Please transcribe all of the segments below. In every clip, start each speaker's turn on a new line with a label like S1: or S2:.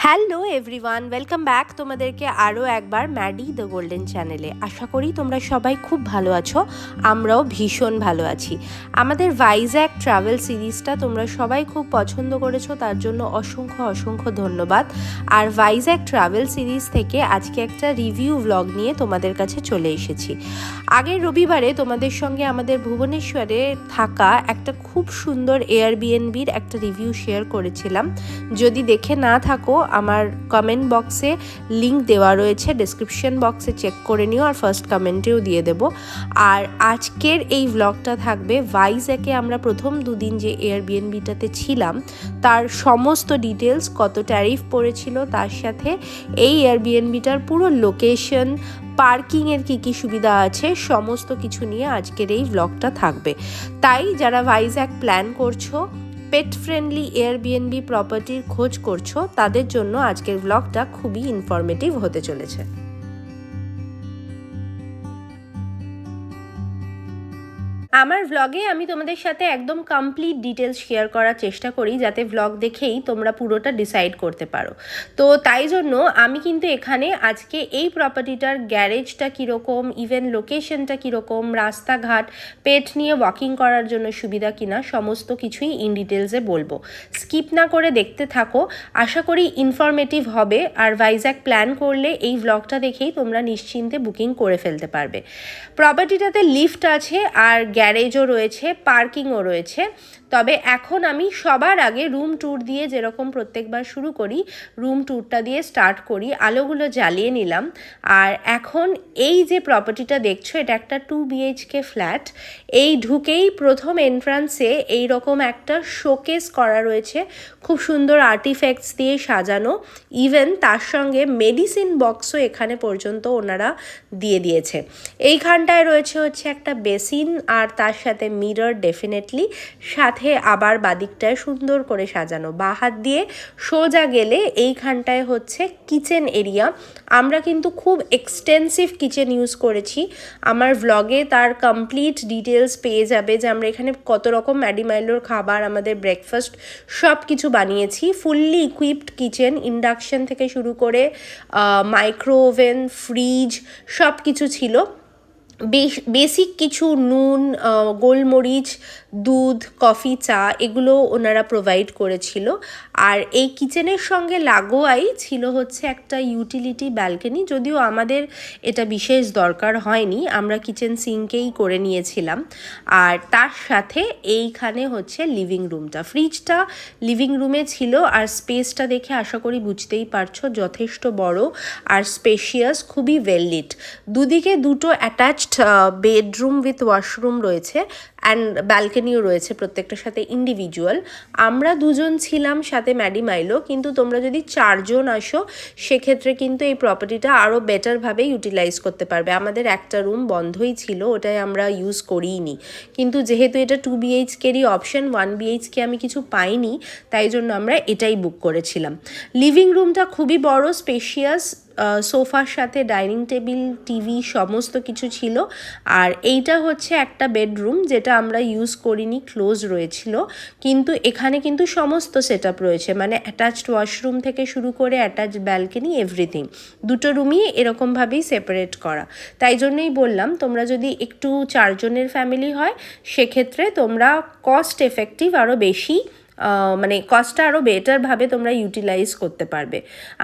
S1: Hello everyone, welcome back তোমাদেরকে আরও একবার ম্যাডি দ্য গোল্ডেন চ্যানেলে। আশা করি তোমরা সবাই খুব ভালো আছো, আমরাও ভীষণ ভালো আছি। আমাদের ভাইজ্যাক ট্রাভেল সিরিজটা তোমরা সবাই খুব পছন্দ করেছো, তার জন্য অসংখ্য অসংখ্য ধন্যবাদ। আর ভাইজ্যাক ট্রাভেল সিরিজ থেকে আজকে একটা রিভিউ ভ্লগ নিয়ে তোমাদের কাছে চলে এসেছি। আগের রবিবারে তোমাদের সঙ্গে আমাদের ভুবনেশ্বরে থাকা একটা খুব সুন্দর এয়ারবিএনবির একটা রিভিউ শেয়ার করেছিলাম। যদি দেখে না থাকো, আমার কমেন্ট বক্সে লিংক দেওয়া রয়েছে, ডেসক্রিপশন বক্সে চেক করে নিও, আর ফার্স্ট কমেন্টেও দিয়ে দেবো। আর আজকের এই ভ্লগটা থাকবে ভাইজ্যাকে আমরা প্রথম দুদিন যে এয়ারবিএনবিটাতে ছিলাম তার সমস্ত ডিটেলস, কত ট্যারিফ পড়েছিল, তার সাথে এই এয়ারবিএনবিটার পুরো লোকেশন, পার্কিংয়ের কী সুবিধা আছে, সমস্ত কিছু নিয়ে আজকের এই ভ্লগটা থাকবে। তাই যারা ভাইজ্যাক প্ল্যান করছো, পেট ফ্রেন্ডলি এয়ারবিএনবি প্রপার্টির খোঁজ করছো, তাদের জন্য আজকের ব্লগটা খুবই ইনফরমেটিভ হতে চলেছে। আমার ভ্লগে আমি তোমাদের সাথে একদম কমপ্লিট ডিটেলস শেয়ার করার চেষ্টা করি, যাতে ভ্লগ দেখেই তোমরা পুরোটা ডিসাইড করতে পারো। তো তাই জন্য আমি কিন্তু এখানে আজকে এই প্রপার্টিটার গ্যারেজটা কীরকম, ইভেন লোকেশনটা কীরকম, রাস্তাঘাট, পেট নিয়ে ওয়াকিং করার জন্য সুবিধা কিনা, সমস্ত কিছুই ইন ডিটেলসে বলবো। স্কিপ না করে দেখতে থাকো, আশা করি ইনফরমেটিভ হবে। আর ভাইজ্যাক প্ল্যান করলে এই ভ্লগটা দেখেই তোমরা নিশ্চিন্তে বুকিং করে ফেলতে পারবে। প্রপার্টিটাতে লিফট আছে, আর গ্যারেজও রয়েছে, পার্কিংও রয়েছে। তবে এখন আমি সবার আগে রুম ট্যুর দিয়ে, যেরকম প্রত্যেকবার শুরু করি, রুম ট্যুরটা দিয়ে স্টার্ট করি। আলোগুলো জ্বালিয়ে নিলাম। আর এখন এই যে প্রপার্টিটা দেখছো, এটা একটা 2 BHK ফ্ল্যাট। এই ঢুকেই প্রথম এন্ট্রান্সে এই রকম একটা শোকেস করা রয়েছে, খুব সুন্দর আর্টিফ্যাক্টস দিয়ে সাজানো। ইভেন তার সঙ্গে মেডিসিন বক্সও এখানে পর্যন্ত ওনারা দিয়ে দিয়েছে। এইখানটায় রয়েছে হচ্ছে একটা বেসিন, আর তার সাথে মিরর ডেফিনেটলি, সাথে আবার বাদিকটায় সুন্দর করে সাজানো। বাঁ হাত দিয়ে সোজা গেলে এইখানটায় হচ্ছে কিচেন এরিয়া। আমরা কিন্তু খুব এক্সটেন্সিভ কিচেন ইউজ করেছি। আমার ভ্লগে তার কমপ্লিট ডিটেলস পেয়ে যাবে, যে আমরা এখানে কত রকম ম্যাডি মাইলোর খাবার, আমাদের ব্রেকফাস্ট সব কিছু বানিয়েছি। ফুললি ইকুইপড কিচেন, ইন্ডাকশন থেকে শুরু করে মাইক্রো ওভেন, ফ্রিজ সব কিছু ছিল। বেসিক কিছু নুন, গোলমরিচ, দুধ, কফি, চা এগুলো ওনারা প্রোভাইড করেছিল। আর এই কিচেনের সঙ্গে লাগোয়াই ছিল হচ্ছে একটা ইউটিলিটি ব্যালকনি, যদিও আমাদের এটা বিশেষ দরকার হয়নি, আমরা কিচেন সিঙ্কেই করে নিয়েছিলাম। আর তার সাথে এইখানে হচ্ছে লিভিং রুমটা, ফ্রিজটা লিভিং রুমে ছিল। আর স্পেসটা দেখে আশা করি বুঝতেই পারছো, যথেষ্ট বড় আর স্পেশিয়াস, খুবই ওয়েল লিট। দুদিকে দুটো অ্যাটাচড বেডরুম উইথ ওয়াশরুম রয়েছে, অ্যান্ড ব্যালকনিও রয়েছে, প্রত্যেকটার সাথে ইন্ডিভিজুয়াল। আমরা দুজন ছিলাম, সাথে ম্যাডি মাইলো, কিন্তু তোমরা যদি 4 জন আসো সেক্ষেত্রে কিন্তু এই প্রপার্টিটা আরও বেটারভাবে ইউটিলাইজ করতে পারবে। আমাদের একটা রুম বন্ধই ছিল, ওটাই আমরা ইউজ করিনি। কিন্তু যেহেতু এটা 2 BHKরই অপশন, 1 BHK আমি কিছু পাইনি, তাই জন্য আমরা এটাই বুক করেছিলাম। লিভিং রুমটা খুবই বড়, স্পেশিয়াস, সোফার সাথে ডাইনিং টেবিল, টিভি সমস্ত কিছু ছিল। আর এইটা হচ্ছে একটা বেডরুম, যেটা আমরা ইউজ করিনি, ক্লোজ রয়েছিল। কিন্তু এখানে কিন্তু সমস্ত সেট আপ রয়েছে, মানে অ্যাটাচড ওয়াশরুম থেকে শুরু করে অ্যাটাচড ব্যালকনি, এভরিথিং। দুটো রুমই এরকমভাবেই সেপারেট করা। তাই জন্যই বললাম, তোমরা যদি একটু 4 জনের ফ্যামিলি হয় সেক্ষেত্রে তোমরা কস্ট এফেক্টিভ আরও বেশি, মানে কস্টটা আরও বেটারভাবে তোমরা ইউটিলাইজ করতে পারবে।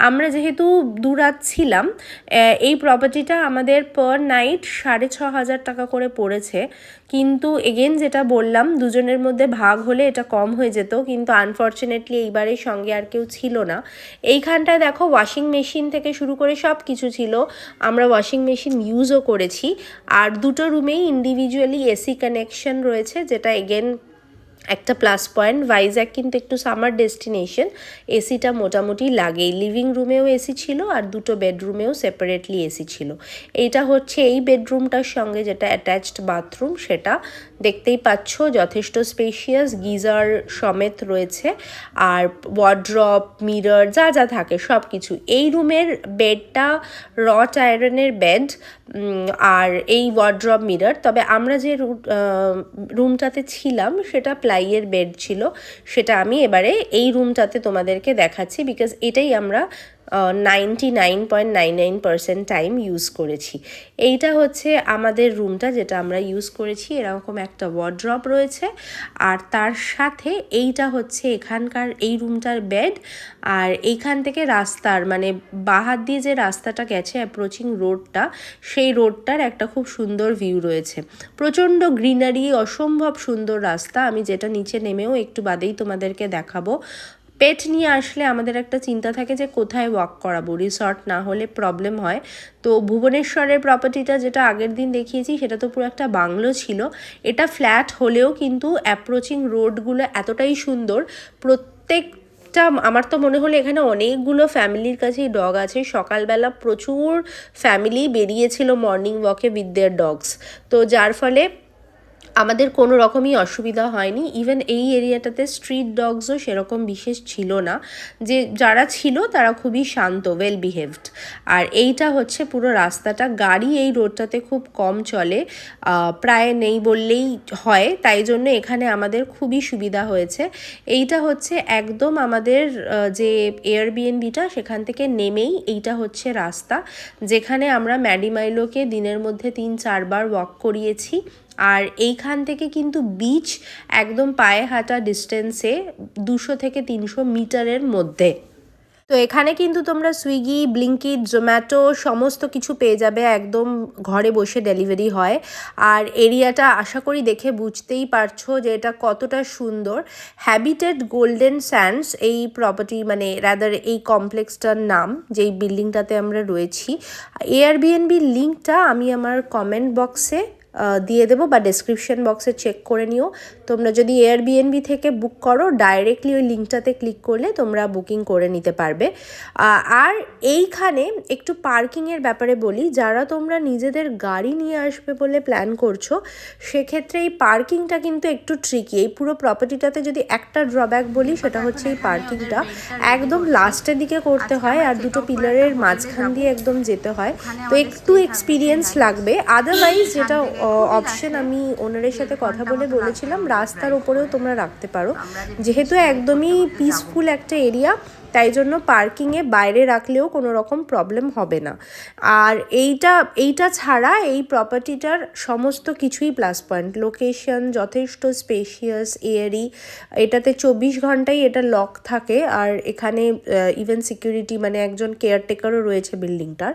S1: আমরা যেহেতু 2 রাত ছিলাম, এই প্রপার্টিটা আমাদের পার নাইট 6,500 টাকা করে পড়েছে। কিন্তু এগেন যেটা বললাম, দুজনের মধ্যে ভাগ হলে এটা কম হয়ে যেত, কিন্তু আনফর্চুনেটলি এইবারের সঙ্গে আর কেউ ছিল না। এইখানটায় দেখো ওয়াশিং মেশিন থেকে শুরু করে সব কিছু ছিল, আমরা ওয়াশিং মেশিন ইউজও করেছি। আর দুটো রুমেই ইন্ডিভিজুয়ালি এসি কানেকশন রয়েছে, যেটা এগেন একটা প্লাস পয়েন্ট। ভাইজ্যাক কিন্তু একটু সামার ডেস্টিনেশন, এসিটা মোটামুটি লাগেই। লিভিং রুমেও এসি ছিল, আর দুটো বেডরুমেও সেপারেটলি এসি ছিল। এইটা হচ্ছে এই বেডরুমটার সঙ্গে যেটা অ্যাটাচড বাথরুম, সেটা দেখতেই পাচ্ছ যথেষ্ট স্পেশিয়াস, গিজার সমেত রয়েছে, আর ওয়ার্ড্রপ, মিরর যা যা থাকে সব কিছু। এই রুমের বেডটা রট আয়রনের বেড, আর এই ওয়ার্ড্রপ, মিরর। তবে আমরা যে রুমটাতে ছিলাম সেটা প্লাইয়ের বেড ছিল, সেটা আমি এবারে এই রুমটাতে তোমাদেরকে দেখাচ্ছি, বিকজ এটাই আমরা 99.99% টাইম ইউজ করেছি। এইটা হচ্ছে আমাদের রুমটা যেটা আমরা ইউজ করেছি। এরকম একটা ওয়ার্ড্রপ রয়েছে, আর তার সাথে এইটা হচ্ছে এখানকার এই রুমটার বেড। আর এইখান থেকে রাস্তার মানে বাহার দিয়ে যে রাস্তাটা গেছে অ্যাপ্রোচিং রোডটা, সেই রোডটার একটা খুব সুন্দর ভিউ রয়েছে। প্রচণ্ড গ্রিনারি, অসম্ভব সুন্দর রাস্তা। আমি যেটা নিচে নেমেও একটু বাদেই তোমাদেরকে দেখাবো। পেট নিয়ে আসলে আমাদের একটা চিন্তা থাকে যে কোথায় ওয়াক করাবো, রিসর্ট না হলে প্রবলেম হয়। তো ভুবনেশ্বরের প্রপার্টিটা যেটা আগের দিন দেখিয়েছি সেটা তো পুরো একটা বাংলো ছিল। এটা ফ্ল্যাট হলেও কিন্তু অ্যাপ্রোচিং রোডগুলো এতটাই সুন্দর। আমার তো মনে হলো এখানে অনেকগুলো ফ্যামিলির কাছেই ডগ আছে। সকালবেলা প্রচুর ফ্যামিলি বেরিয়েছিল মর্নিং ওয়াকে উইথ দেয়ার ডগস, তো যার ফলে আমাদের কোনো রকমই অসুবিধা হয়নি। ইভেন এই এরিয়াটাতে স্ট্রিট ডগসও সেরকম বিশেষ ছিল না, যে যারা ছিল তারা খুবই শান্ত, ওয়েল বিহেভড। আর এইটা হচ্ছে পুরো রাস্তাটা। গাড়ি এই রোডটাতে খুব কম চলে, প্রায় নেই বললেই হয়, তাই জন্য এখানে আমাদের খুবই সুবিধা হয়েছে। এইটা হচ্ছে একদম আমাদের যে এয়ারবিএনবিটা, সেখান থেকে নেমেই এইটা হচ্ছে রাস্তা, যেখানে আমরা ম্যাডিমাইলোকে দিনের মধ্যে 3-4 বার ওয়াক করিয়েছি। আর এইখান থেকে কিন্তু বিচ একদম পায়ে হাঁটা ডিস্টেন্সে, 200 থেকে 300 মিটারের মধ্যে। তো এখানে কিন্তু তোমরা সুইগি, ব্লিঙ্কিট, জোম্যাটো সমস্ত কিছু পেয়ে যাবে, একদম ঘরে বসে ডেলিভারি হয়। আর এরিয়াটা আশা করি দেখে বুঝতেই পারছো যে এটা কতটা সুন্দর। হ্যাবিটেড গোল্ডেন স্যান্ডস এই প্রপার্টি, মানে রাদার এই কমপ্লেক্সটার নাম, যেই বিল্ডিংটাতে আমরা রয়েছি। এয়ারবিএনবির লিঙ্কটা আমি আমার কমেন্ট বক্সে দিয়ে দেবো, বা ডেসক্রিপশন বক্সে চেক করে নিও। তোমরা যদি এয়ারবিএনবি থেকে বুক করো, ডাইরেক্টলি ওই লিঙ্কটাতে ক্লিক করলে তোমরা বুকিং করে নিতে পারবে। আর এইখানে একটু পার্কিংয়ের ব্যাপারে বলি, যারা তোমরা নিজেদের গাড়ি নিয়ে আসবে বলে প্ল্যান করছো, সেক্ষেত্রে এই পার্কিংটা কিন্তু একটু ট্রিকি। এই পুরো প্রপার্টিটাতে যদি একটা ড্রব্যাক বলি, সেটা হচ্ছে এই পার্কিংটা একদম লাস্টের দিকে করতে হয়, আর দুটো পিলারের মাঝখান দিয়ে একদম যেতে হয়, তো একটু এক্সপিরিয়েন্স লাগবে। আদারওয়াইজ যেটা অপশন আমি ওনারের সাথে কথা বলে বলেছিলাম, রাস্তার ওপরেও তোমরা রাখতে পারো, যেহেতু একদমই পিসফুল একটা এরিয়া, তাই জন্য পার্কিংয়ে বাইরে রাখলেও কোনো রকম প্রবলেম হবে না। আর এইটা ছাড়া এই প্রপার্টিটার সমস্ত কিছুই প্লাস পয়েন্ট। লোকেশন যথেষ্ট স্পেশিয়াস, এয়ারি, এটাতে 24 ঘন্টাই এটা লক থাকে, আর এখানে ইভেন সিকিউরিটি মানে একজন কেয়ারটেকারও রয়েছে বিল্ডিংটার।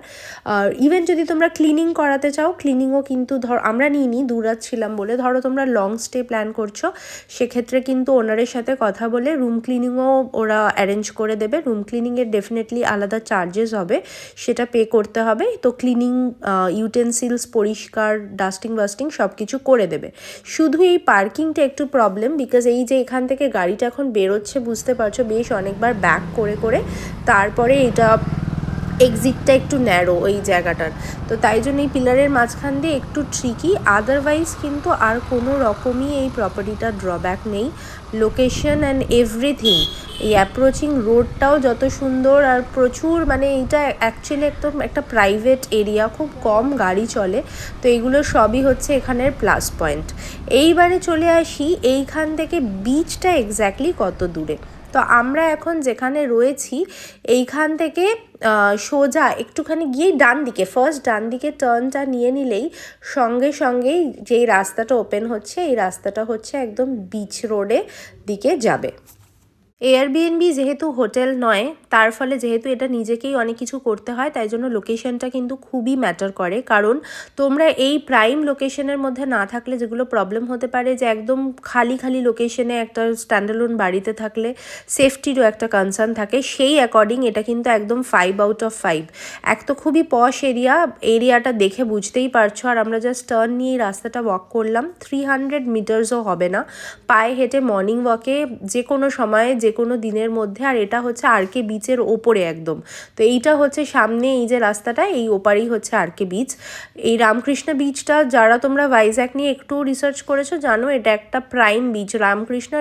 S1: আর ইভেন যদি তোমরা ক্লিনিং করাতে চাও, ক্লিনিংও কিন্তু আমরা নিইনি, দূরাত ছিলাম বলে। ধরো তোমরা লং স্টে প্ল্যান করছো, সেক্ষেত্রে কিন্তু ওনারের সাথে কথা বলে রুম ক্লিনিংও ওরা অ্যারেঞ্জ করে দেবে। রুম ক্লিনিংয়ের ডেফিনেটলি আলাদা চার্জেস হবে, সেটা পে করতে হবে। তো ক্লিনিং, ইউটেন্সিলস পরিষ্কার, ডাস্টিং বাস্টিং সব কিছু করে দেবে। শুধু এই পার্কিংটা একটু প্রবলেম, বিকজ এই যে এখান থেকে গাড়িটা এখন বেরোচ্ছে, বুঝতে পারছো বেশ অনেকবার ব্যাক করে করে তারপরে এটা এক্সিটটা একটু ন্যারো ওই জায়গাটার, তো তাই জন্য এই পিলারের মাঝখান দিয়ে একটু ট্রিকি। আদারওয়াইজ কিন্তু আর কোনো রকমই এই প্রপার্টিটার ড্রব্যাক নেই। লোকেশন অ্যান্ড এভরিথিং, এই অ্যাপ্রোচিং রোডটাও যত সুন্দর, আর প্রচুর মানে এইটা অ্যাকচুয়ালি একদম একটা প্রাইভেট এরিয়া, খুব কম গাড়ি চলে, তো এইগুলো সবই হচ্ছে এখানের প্লাস পয়েন্ট। এইবারে চলে আসি এইখান থেকে বিচটা এক্স্যাক্টলি কত দূরে। তো আমরা এখন যেখানে রয়েছি এইখান থেকে সোজা একটুখানি গিয়েই ডান দিকে, ফার্স্ট ডান দিকে টার্নটা নিয়ে নিলেই সঙ্গে সঙ্গেই যেই রাস্তাটা ওপেন হচ্ছে, এই রাস্তাটা হচ্ছে একদম বিচ রোডে দিকে যাবে। এয়ারবিএনবি যেহেতু হোটেল নয়, তার ফলে যেহেতু এটা নিজেকেই অনেক কিছু করতে হয়, তাই জন্য লোকেশনটা কিন্তু খুবই ম্যাটার করে। কারণ তোমরা এই প্রাইম লোকেশনের মধ্যে না থাকলে যেগুলো প্রবলেম হতে পারে, যে একদম খালি খালি লোকেশনে একটা স্ট্যান্ডালোন বাড়িতে থাকলে সেফটিরও একটা কনসার্ন থাকে, সেই অ্যাকর্ডিং এটা কিন্তু একদম 5 আউট অফ 5। এক তো খুবই পশ এরিয়াটা দেখে বুঝতেই পারছো। আর আমরা জাস্ট টার্ন নিয়ে রাস্তাটা ওয়াক করলাম, 300 মিটার্সও হবে না পায়ে হেঁটে মর্নিং ওয়াকে যে কোনো সময়ে যে যে কোনো দিনের মধ্যে। আর এটা হচ্ছে আরকে বিচের ওপরে একদম। তো এইটা হচ্ছে সামনে এই যে রাস্তাটা, এই ওপারেই হচ্ছে আরকে বিচ। এই রামকৃষ্ণ বিচটা যারা তোমরা ভাইজ্যাগ নিয়ে একটু রিসার্চ করেছো জানো এটা একটা prime beach. Ramakrishna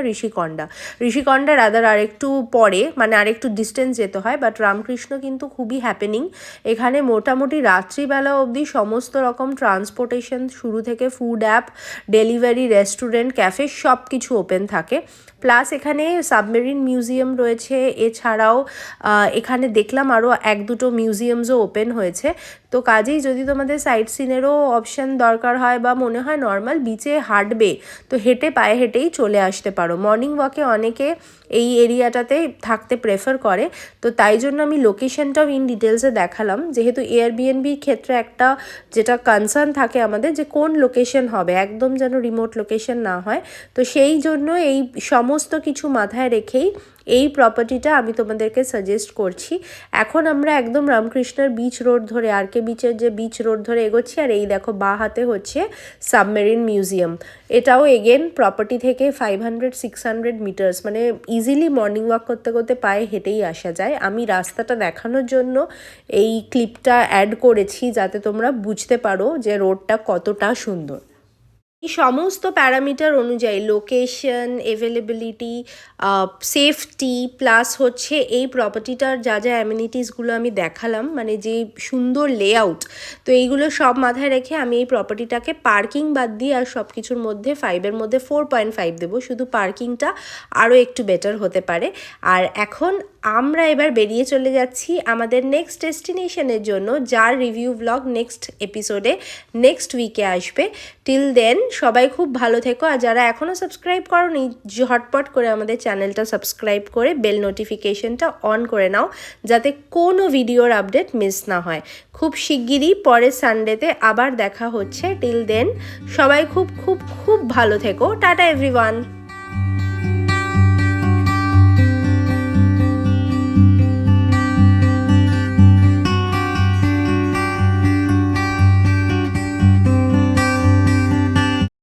S1: Rushikonda rather আরেকটু পরে, মানে আরেকটু ডিস্টেন্স যেতে হয়, বাট রামকৃষ্ণ কিন্তু খুবই হ্যাপেনিং। এখানে মোটামুটি রাত্রিবেলা অবধি সমস্ত রকম ট্রান্সপোর্টেশন শুরু থেকে food app, delivery, restaurant, cafe সব কিছু ওপেন থাকে। প্লাস এখানে সাবমেরিন মিউজিয়াম রয়েছে। এছাড়াও এখানে দেখলাম আরও 1-2 মিউজিয়ামসও ওপেন হয়েছে। তো কাজেই যদি তোমাদের সাইট সিনেরও অপশান দরকার হয় বা মনে হয় নর্মাল বিচে হাঁটবে, তো পায়ে হেঁটেই চলে আসতে পারো। মর্নিং ওয়াকে অনেকে এই এরিয়াটাতে থাকতে প্রেফার করে, তো তাই জন্য আমি লোকেশনটাও ইন ডিটেলসে দেখালাম। যেহেতু এয়ারবিএনবির ক্ষেত্রে একটা যেটা কনসার্ন থাকে আমাদের যে কোন লোকেশন হবে, একদম যেন রিমোট লোকেশন না হয়। তো সেই জন্য এই সমস্ত কিছু মাথায় রেখেই এই প্রপার্টিটা আমি তোমাদেরকে সাজেস্ট করছি। এখন আমরা একদম রামকৃষ্ণর বিচ রোড ধরে, আরকে বিচের যে বিচ রোড ধরে এগোচ্ছি। আর এই দেখো বাঁ হাতে হচ্ছে সাবমেরিন মিউজিয়াম। এটাও এগেন প্রপার্টি থেকে 500-600 মিটার্স, মানে ইজিলি মর্নিং ওয়াক করতে করতে পায়ে হেঁটেই আসা যায়। আমি রাস্তাটা দেখানোর জন্য এই ক্লিপটা অ্যাড করেছি যাতে তোমরা বুঝতে পারো যে রোডটা কতটা সুন্দর। এই সমস্ত প্যারামিটার অনুযায়ী লোকেশন, অ্যাভেলেবিলিটি, সেফটি, প্লাস হচ্ছে এই প্রপার্টিটার যা যা অ্যামিনিটিসগুলো আমি দেখালাম, মানে যে সুন্দর লেআউট, তো এইগুলো সব মাথায় রেখে আমি এই প্রপার্টিটাকে পার্কিং বাদ দিয়ে আর সব কিছুর মধ্যে 5-এর মধ্যে 4.5 দেবো। শুধু পার্কিংটা আরও একটু বেটার হতে পারে। আর এখন আমরা এবার বেরিয়ে চলে যাচ্ছি আমাদের নেক্সট ডেস্টিনেশনের জন্য, যার রিভিউ ব্লগ নেক্সট এপিসোডে নেক্সট উইকে আসবে। টিল দেন সবাই খুব ভালো থেকো। আর যারা এখনও সাবস্ক্রাইব করোনি, ঝটপট করে আমাদের চ্যানেলটা সাবস্ক্রাইব করে বেল নোটিফিকেশনটা অন করে নাও, যাতে কোনো ভিডিওর আপডেট মিস না হয়। খুব শিগগিরই পরের সানডেতে আবার দেখা হচ্ছে। টিল দেন সবাই খুব খুব খুব ভালো থেকো। Tata everyone.